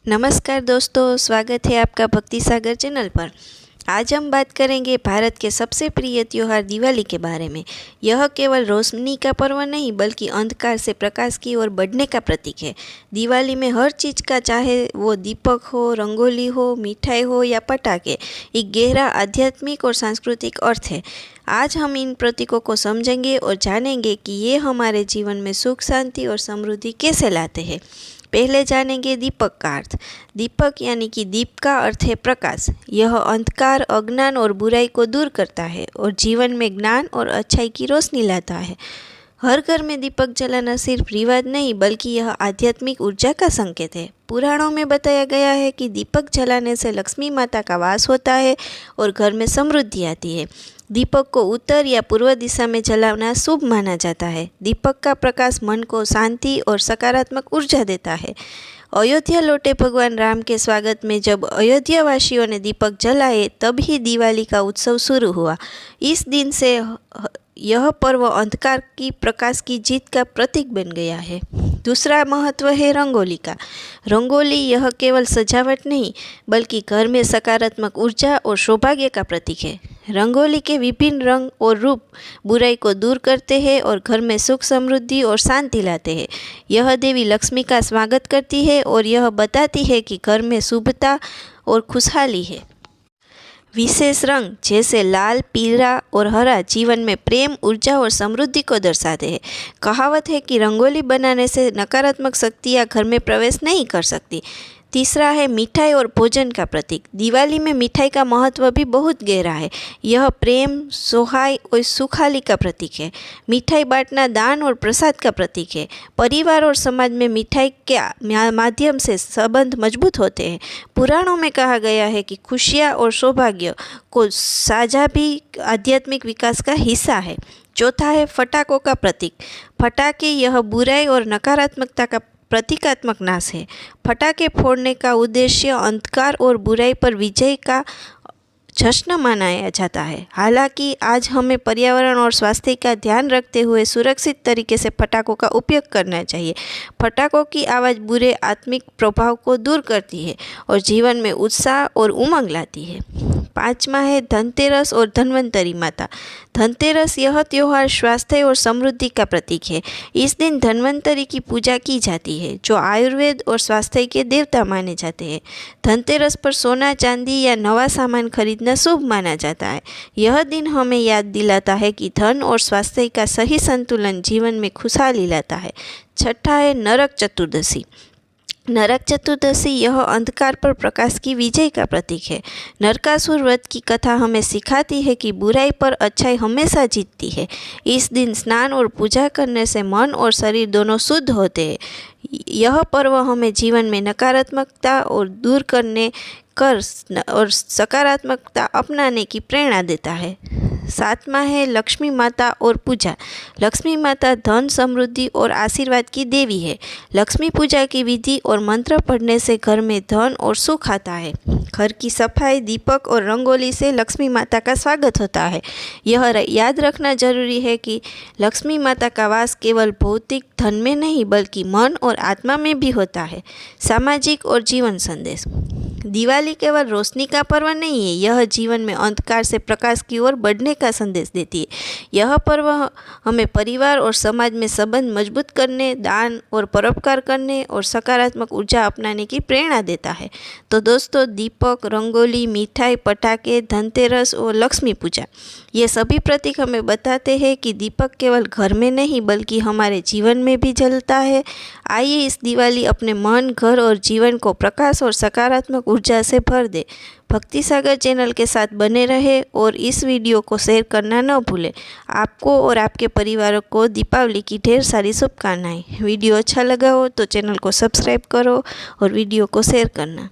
नमस्कार दोस्तों, स्वागत है आपका भक्ति सागर चैनल पर। आज हम बात करेंगे भारत के सबसे प्रिय त्योहार दिवाली के बारे में। यह केवल रोशनी का पर्व नहीं बल्कि अंधकार से प्रकाश की ओर बढ़ने का प्रतीक है। दिवाली में हर चीज़ का, चाहे वो दीपक हो, रंगोली हो, मिठाई हो या पटाखे, एक गहरा आध्यात्मिक और सांस्कृतिक अर्थ है। आज हम इन प्रतीकों को समझेंगे और जानेंगे कि ये हमारे जीवन में सुख, शांति और समृद्धि कैसे लाते हैं। पहले जानेंगे दीपक का अर्थ। दीपक यानी कि दीप का अर्थ है प्रकाश। यह अंधकार, अज्ञान और बुराई को दूर करता है और जीवन में ज्ञान और अच्छाई की रोशनी लाता है। हर घर में दीपक जलाना सिर्फ रिवाज नहीं बल्कि यह आध्यात्मिक ऊर्जा का संकेत है। पुराणों में बताया गया है कि दीपक जलाने से लक्ष्मी माता का वास होता है और घर में समृद्धि आती है। दीपक को उत्तर या पूर्व दिशा में जलाना शुभ माना जाता है। दीपक का प्रकाश मन को शांति और सकारात्मक ऊर्जा देता है। अयोध्या लौटे भगवान राम के स्वागत में जब अयोध्या वासियों ने दीपक जलाए तब ही दिवाली का उत्सव शुरू हुआ। इस दिन से यह पर्व अंधकार की प्रकाश की जीत का प्रतीक बन गया है। दूसरा महत्व है रंगोली का। रंगोली यह केवल सजावट नहीं बल्कि घर में सकारात्मक ऊर्जा और सौभाग्य का प्रतीक है। रंगोली के विभिन्न रंग और रूप बुराई को दूर करते हैं और घर में सुख, समृद्धि और शांति लाते हैं। यह देवी लक्ष्मी का स्वागत करती है और यह बताती है कि घर में शुभता और खुशहाली है। विशेष रंग जैसे लाल, पीला और हरा जीवन में प्रेम, ऊर्जा और समृद्धि को दर्शाते हैं। कहावत है कि रंगोली बनाने से नकारात्मक शक्तियाँ घर में प्रवेश नहीं कर सकती। तीसरा है मिठाई और भोजन का प्रतीक। दिवाली में मिठाई का महत्व भी बहुत गहरा है। यह प्रेम, सोहाय और सुखाली का प्रतीक है। मिठाई बांटना दान और प्रसाद का प्रतीक है। परिवार और समाज में मिठाई के माध्यम से संबंध मजबूत होते हैं। पुराणों में कहा गया है कि खुशियाँ और सौभाग्य को साझा भी आध्यात्मिक विकास का हिस्सा है। चौथा है फटाकों का प्रतीक। फटाके यह बुराई और नकारात्मकता का प्रतीकात्मक नाश है। पटाखे फोड़ने का उद्देश्य अंधकार और बुराई पर विजय का जश्न मनाया जाता है। हालांकि आज हमें पर्यावरण और स्वास्थ्य का ध्यान रखते हुए सुरक्षित तरीके से पटाखों का उपयोग करना चाहिए। पटाखों की आवाज़ बुरे आत्मिक प्रभाव को दूर करती है और जीवन में उत्साह और उमंग लाती है। पाँचवा है धनतेरस और धन्वंतरी माता। धनतेरस यह त्योहार स्वास्थ्य और समृद्धि का प्रतीक है। इस दिन धन्वंतरी की पूजा की जाती है जो आयुर्वेद और स्वास्थ्य के देवता माने जाते हैं। धनतेरस पर सोना, चांदी या नवा सामान खरीदना शुभ माना जाता है। यह दिन हमें याद दिलाता है कि धन और स्वास्थ्य का सही संतुलन जीवन में खुशहाली लाता है। छठा है नरक चतुर्दशी। नरक चतुर्दशी यह अंधकार पर प्रकाश की विजय का प्रतीक है। नरकासुर वध की कथा हमें सिखाती है कि बुराई पर अच्छाई हमेशा जीतती है। इस दिन स्नान और पूजा करने से मन और शरीर दोनों शुद्ध होते हैं। यह पर्व हमें जीवन में नकारात्मकता और दूर करने और सकारात्मकता अपनाने की प्रेरणा देता है। सातवां है लक्ष्मी माता और पूजा। लक्ष्मी माता धन, समृद्धि और आशीर्वाद की देवी है। लक्ष्मी पूजा की विधि और मंत्र पढ़ने से घर में धन और सुख आता है। घर की सफाई, दीपक और रंगोली से लक्ष्मी माता का स्वागत होता है। यह याद रखना जरूरी है कि लक्ष्मी माता का वास केवल भौतिक धन में नहीं बल्कि मन और आत्मा में भी होता है। सामाजिक और जीवन संदेश। दिवाली केवल रोशनी का पर्व नहीं है, यह जीवन में अंधकार से प्रकाश की ओर बढ़ने का संदेश देती है। यह पर्व हमें परिवार और समाज में संबंध मजबूत करने, दान और परोपकार करने और सकारात्मक ऊर्जा अपनाने की प्रेरणा देता है। तो दोस्तों, दीपक, रंगोली, मिठाई, पटाखे, धनतेरस और लक्ष्मी पूजा, ये सभी प्रतीक हमें बताते हैं कि दीपक केवल घर में नहीं बल्कि हमारे जीवन में भी जलता है। आइए इस दिवाली अपने मन, घर और जीवन को प्रकाश और सकारात्मक ऊर्जा से भर दे। भक्ति सागर चैनल के साथ बने रहे और इस वीडियो को शेयर करना न भूलें। आपको और आपके परिवार को दीपावली की ढेर सारी शुभकामनाएं। वीडियो अच्छा लगा हो तो चैनल को सब्सक्राइब करो और वीडियो को शेयर करना।